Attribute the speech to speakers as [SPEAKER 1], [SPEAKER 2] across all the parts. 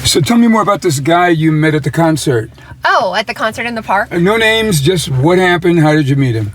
[SPEAKER 1] So tell me more about this guy you met at the concert.
[SPEAKER 2] Oh, at the concert in the park?
[SPEAKER 1] No names, just what happened, how did you meet him?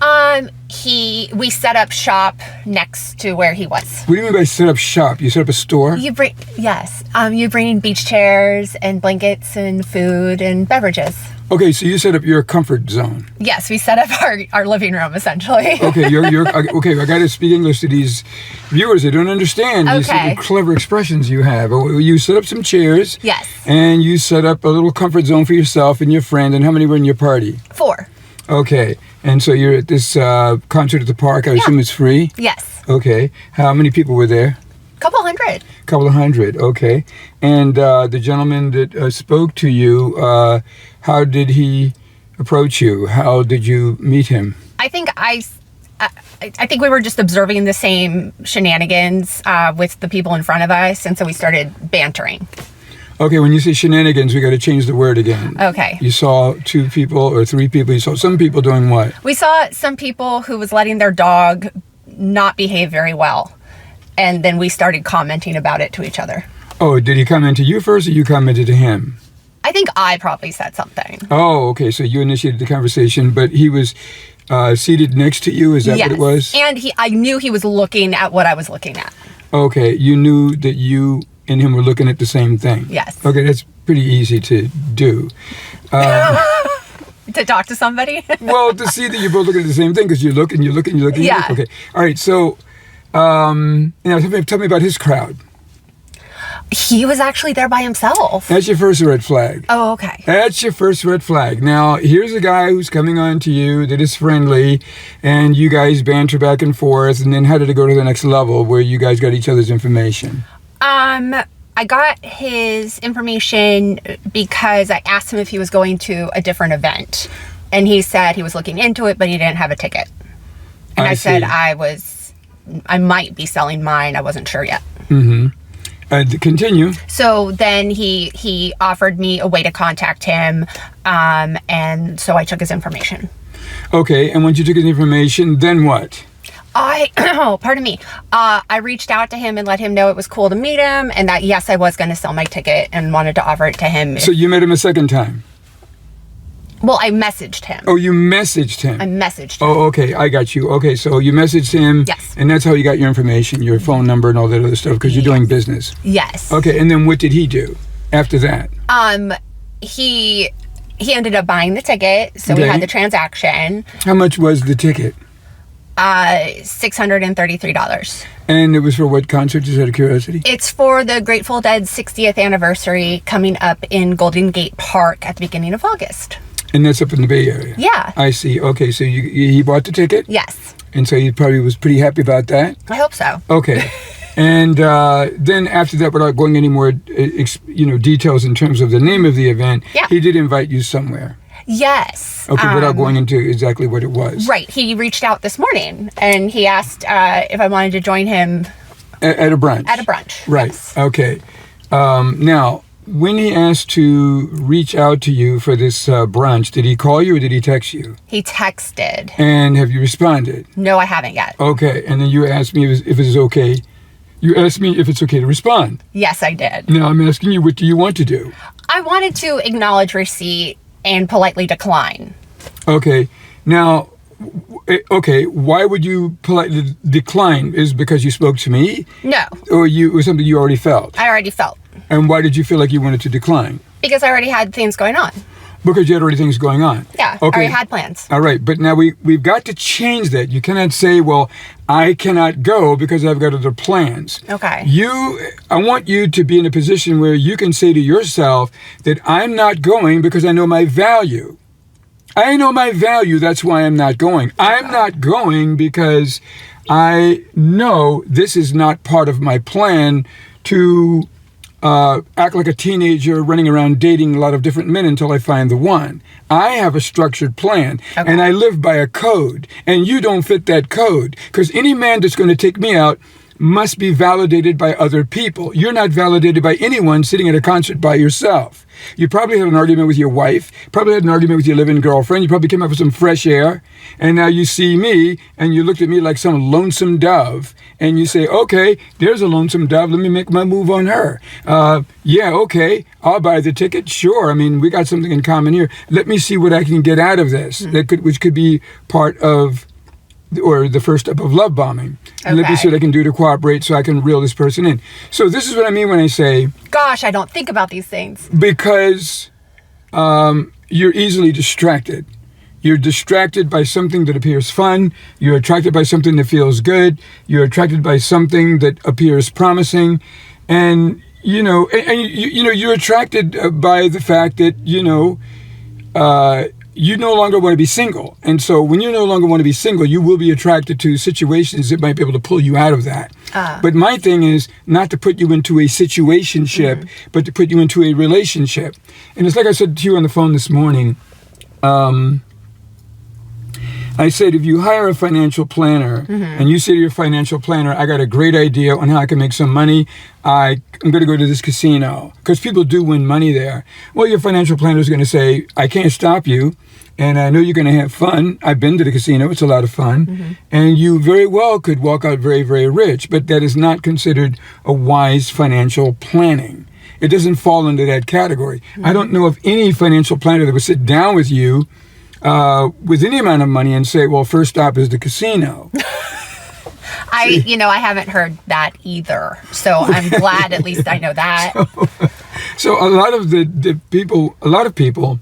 [SPEAKER 2] We set up shop next to where he was.
[SPEAKER 1] What do you mean by set up shop? You set up a store?
[SPEAKER 2] You bring beach chairs and blankets and food and beverages.
[SPEAKER 1] Okay, so you set up your comfort zone.
[SPEAKER 2] Yes, we set up our living room, essentially.
[SPEAKER 1] Okay, okay, I got to speak English to these viewers. They don't understand these clever expressions you have. You set up some chairs.
[SPEAKER 2] Yes.
[SPEAKER 1] And you set up a little comfort zone for yourself and your friend. And how many were in your party?
[SPEAKER 2] 4.
[SPEAKER 1] Okay, and so you're at this concert at the park. I assume it's free?
[SPEAKER 2] Yes.
[SPEAKER 1] Okay, how many people were there?
[SPEAKER 2] Couple hundred.
[SPEAKER 1] Couple of hundred, okay. And the gentleman that spoke to you, how did he approach you? How did you meet him?
[SPEAKER 2] I think we were just observing the same shenanigans with the people in front of us, and so we started bantering.
[SPEAKER 1] Okay, when you say shenanigans, we got to change the word again.
[SPEAKER 2] Okay.
[SPEAKER 1] You saw 2 people or 3 people. You saw some people doing what?
[SPEAKER 2] We saw some people who was letting their dog not behave very well. And then we started commenting about it to each other.
[SPEAKER 1] Oh, did he comment to you first or you commented to him?
[SPEAKER 2] I think I probably said something.
[SPEAKER 1] Oh, okay. So you initiated the conversation, but he was seated next to you? Is that what it was?
[SPEAKER 2] And I knew he was looking at what I was looking at.
[SPEAKER 1] Okay. You knew that you and him were looking at the same thing?
[SPEAKER 2] Yes.
[SPEAKER 1] Okay, that's pretty easy to do.
[SPEAKER 2] To talk to somebody?
[SPEAKER 1] Well, to see that you're both looking at the same thing because you look and you look and you look and you look. Okay. All right. So, now tell me about his crowd.
[SPEAKER 2] He was actually there by himself.
[SPEAKER 1] That's your first red flag.
[SPEAKER 2] Oh, okay.
[SPEAKER 1] That's your first red flag. Now, here's a guy who's coming on to you that is friendly, and you guys banter back and forth, and then how did it go to the next level where you guys got each other's information?
[SPEAKER 2] I got his information because I asked him if he was going to a different event, and he said he was looking into it, but he didn't have a ticket. And I said I might be selling mine. I wasn't sure yet.
[SPEAKER 1] Mm-hmm. Continue.
[SPEAKER 2] So then he offered me a way to contact him, and so I took his information.
[SPEAKER 1] Okay, and once you took his information, then what?
[SPEAKER 2] Pardon me. I reached out to him and let him know it was cool to meet him, and that yes, I was going to sell my ticket and wanted to offer it to him.
[SPEAKER 1] So you met him a second time?
[SPEAKER 2] Well, I messaged him.
[SPEAKER 1] Oh, you messaged him?
[SPEAKER 2] I messaged him.
[SPEAKER 1] Oh, okay. I got you. Okay, so you messaged him.
[SPEAKER 2] Yes.
[SPEAKER 1] And that's how you got your information, your phone number and all that other stuff, because you're doing business.
[SPEAKER 2] Yes.
[SPEAKER 1] Okay, and then what did he do after that?
[SPEAKER 2] He ended up buying the ticket, so we had the transaction.
[SPEAKER 1] How much was the ticket?
[SPEAKER 2] $633.
[SPEAKER 1] And it was for what concert, just out of curiosity?
[SPEAKER 2] It's for the Grateful Dead's 60th anniversary coming up in Golden Gate Park at the beginning of August.
[SPEAKER 1] And that's up in the Bay Area?
[SPEAKER 2] Yeah.
[SPEAKER 1] I see. Okay, so he bought the ticket?
[SPEAKER 2] Yes.
[SPEAKER 1] And so he probably was pretty happy about that?
[SPEAKER 2] I hope so.
[SPEAKER 1] Okay. And then after that, without going any more details in terms of the name of the event, he did invite you somewhere?
[SPEAKER 2] Yes.
[SPEAKER 1] Okay, without going into exactly what it was.
[SPEAKER 2] Right. He reached out this morning, and he asked if I wanted to join him.
[SPEAKER 1] At a brunch? At
[SPEAKER 2] a brunch.
[SPEAKER 1] Right.
[SPEAKER 2] Yes.
[SPEAKER 1] Okay. Now, when he asked to reach out to you for this brunch, did he call you or did he text you?
[SPEAKER 2] He texted.
[SPEAKER 1] And have you responded?
[SPEAKER 2] No, I haven't yet.
[SPEAKER 1] Okay. And then you asked me if it's okay. You asked me if it's okay to respond.
[SPEAKER 2] Yes, I did.
[SPEAKER 1] Now, I'm asking you, what do you want to do?
[SPEAKER 2] I wanted to acknowledge receipt and politely decline.
[SPEAKER 1] Okay. Now, why would you politely decline? Is it because you spoke to me?
[SPEAKER 2] No.
[SPEAKER 1] Or it was something you already felt?
[SPEAKER 2] I already felt.
[SPEAKER 1] And why did you feel like you wanted to decline?
[SPEAKER 2] Because I already had things going on.
[SPEAKER 1] Because you had already things going on?
[SPEAKER 2] Yeah,
[SPEAKER 1] okay.
[SPEAKER 2] I already had plans.
[SPEAKER 1] All right, but now we've got to change that. You cannot say, well, I cannot go because I've got other plans.
[SPEAKER 2] Okay.
[SPEAKER 1] I want you to be in a position where you can say to yourself that I'm not going because I know my value. I know my value, that's why I'm not going. I'm not going because I know this is not part of my plan to act like a teenager running around dating a lot of different men until I find the one. I have a structured plan, and I live by a code, and you don't fit that code. Because any man that's going to take me out must be validated by other people. You're not validated by anyone sitting at a concert by yourself. You probably had an argument with your wife, probably had an argument with your living girlfriend, you probably came up with some fresh air, and now you see me, and you looked at me like some lonesome dove, and you say, okay, there's a lonesome dove, let me make my move on her. Yeah, okay, I'll buy the ticket, sure, I mean, we got something in common here. Let me see what I can get out of this, which could be part of, or the first step of love bombing. Okay. Let me see what I can do to cooperate so I can reel this person in. So this is what I mean when I say...
[SPEAKER 2] Gosh, I don't think about these things.
[SPEAKER 1] Because you're easily distracted. You're distracted by something that appears fun. You're attracted by something that feels good. You're attracted by something that appears promising. And, you're attracted by the fact that, you no longer want to be single. And so when you no longer want to be single, you will be attracted to situations that might be able to pull you out of that. But my thing is not to put you into a situationship, but to put you into a relationship. And it's like I said to you on the phone this morning. I said, if you hire a financial planner and you say to your financial planner, I got a great idea on how I can make some money. I'm going to go to this casino because people do win money there. Well, your financial planner is going to say, I can't stop you. And I know you're going to have fun. I've been to the casino. It's a lot of fun. And you very well could walk out very, very rich. But that is not considered a wise financial planning. It doesn't fall into that category. I don't know of any financial planner that would sit down with you with any amount of money and say, well, first stop is the casino.
[SPEAKER 2] I haven't heard that either. So I'm glad at least I know that.
[SPEAKER 1] So a lot of people,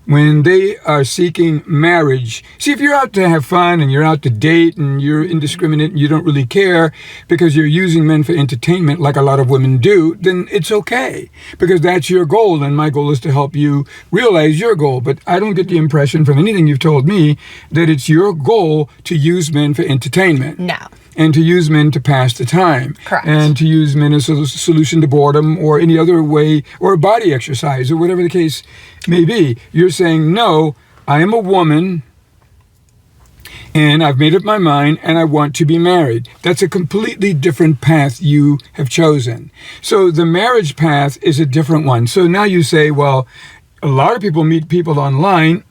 [SPEAKER 1] when they are seeking marriage, see, if you're out to have fun and you're out to date and you're indiscriminate and you don't really care because you're using men for entertainment like a lot of women do, then it's okay because that's your goal. And my goal is to help you realize your goal. But I don't get the impression from anything you've told me that it's your goal to use men for entertainment.
[SPEAKER 2] No.
[SPEAKER 1] And to use men to pass the time.
[SPEAKER 2] Correct.
[SPEAKER 1] And to use men as a solution to boredom or any other way, or a body exercise, or whatever the case may be. You're saying, no, I am a woman, and I've made up my mind, and I want to be married. That's a completely different path you have chosen. So the marriage path is a different one. So now you say, well, a lot of people meet people online,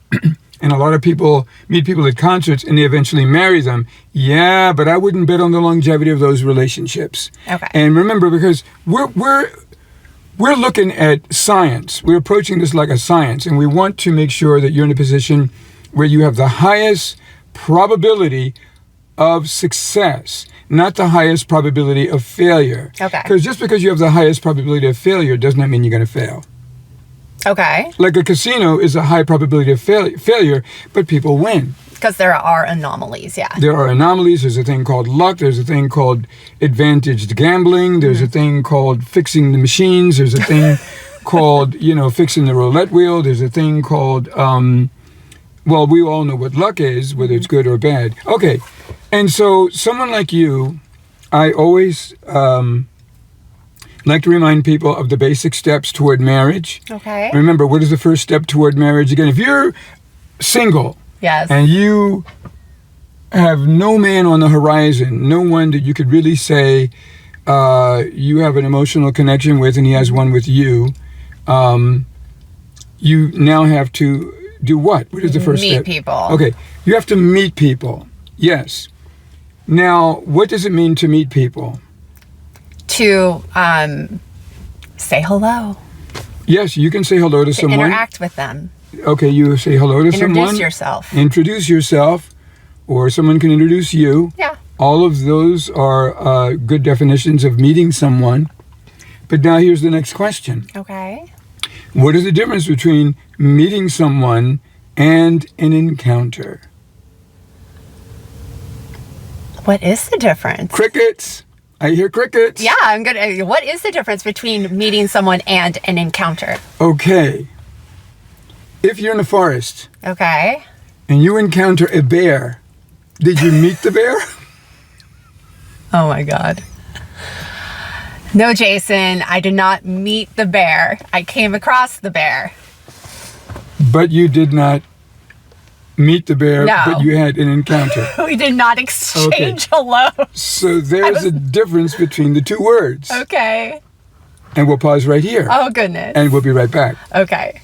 [SPEAKER 1] and a lot of people meet people at concerts and they eventually marry them. Yeah, but I wouldn't bet on the longevity of those relationships.
[SPEAKER 2] Okay.
[SPEAKER 1] And remember, because we're looking at science. We're approaching this like a science, and we want to make sure that you're in a position where you have the highest probability of success, not the highest probability of failure.
[SPEAKER 2] Okay.
[SPEAKER 1] Because just because you have the highest probability of failure does not mean you're going to fail.
[SPEAKER 2] Okay.
[SPEAKER 1] Like a casino is a high probability of failure, but people win.
[SPEAKER 2] Because there are anomalies, yeah.
[SPEAKER 1] There are anomalies. There's a thing called luck. There's a thing called advantaged gambling. There's a thing called fixing the machines. There's a thing called, fixing the roulette wheel. There's a thing called, well, we all know what luck is, whether it's good or bad. Okay. And so someone like you, I always like to remind people of the basic steps toward marriage.
[SPEAKER 2] Okay.
[SPEAKER 1] Remember, what is the first step toward marriage? Again, if you're single,
[SPEAKER 2] yes,
[SPEAKER 1] and you have no man on the horizon, no one that you could really say you have an emotional connection with, and he has one with you, you now have to do what? What is the first step?
[SPEAKER 2] Meet people.
[SPEAKER 1] Okay, you have to meet people. Yes. Now, what does it mean to meet people?
[SPEAKER 2] To say hello.
[SPEAKER 1] Yes, you can say hello to someone.
[SPEAKER 2] Interact with them.
[SPEAKER 1] Okay, you say hello to someone.
[SPEAKER 2] Introduce yourself.
[SPEAKER 1] Introduce yourself, or someone can introduce you.
[SPEAKER 2] Yeah.
[SPEAKER 1] All of those are good definitions of meeting someone. But now here's the next question.
[SPEAKER 2] Okay.
[SPEAKER 1] What is the difference between meeting someone and an encounter?
[SPEAKER 2] What is the difference?
[SPEAKER 1] Crickets. I hear crickets.
[SPEAKER 2] Yeah, I'm good. What is the difference between meeting someone and an encounter?
[SPEAKER 1] Okay. If you're in the forest.
[SPEAKER 2] Okay.
[SPEAKER 1] And you encounter a bear, did you meet the bear?
[SPEAKER 2] Oh my God. No, Jason, I did not meet the bear. I came across the bear.
[SPEAKER 1] But you did not meet the bear,
[SPEAKER 2] No.
[SPEAKER 1] but you had an encounter.
[SPEAKER 2] We did not exchange hello.
[SPEAKER 1] So there's a difference between the two words.
[SPEAKER 2] Okay.
[SPEAKER 1] And we'll pause right here.
[SPEAKER 2] Oh, goodness.
[SPEAKER 1] And we'll be right back.
[SPEAKER 2] Okay.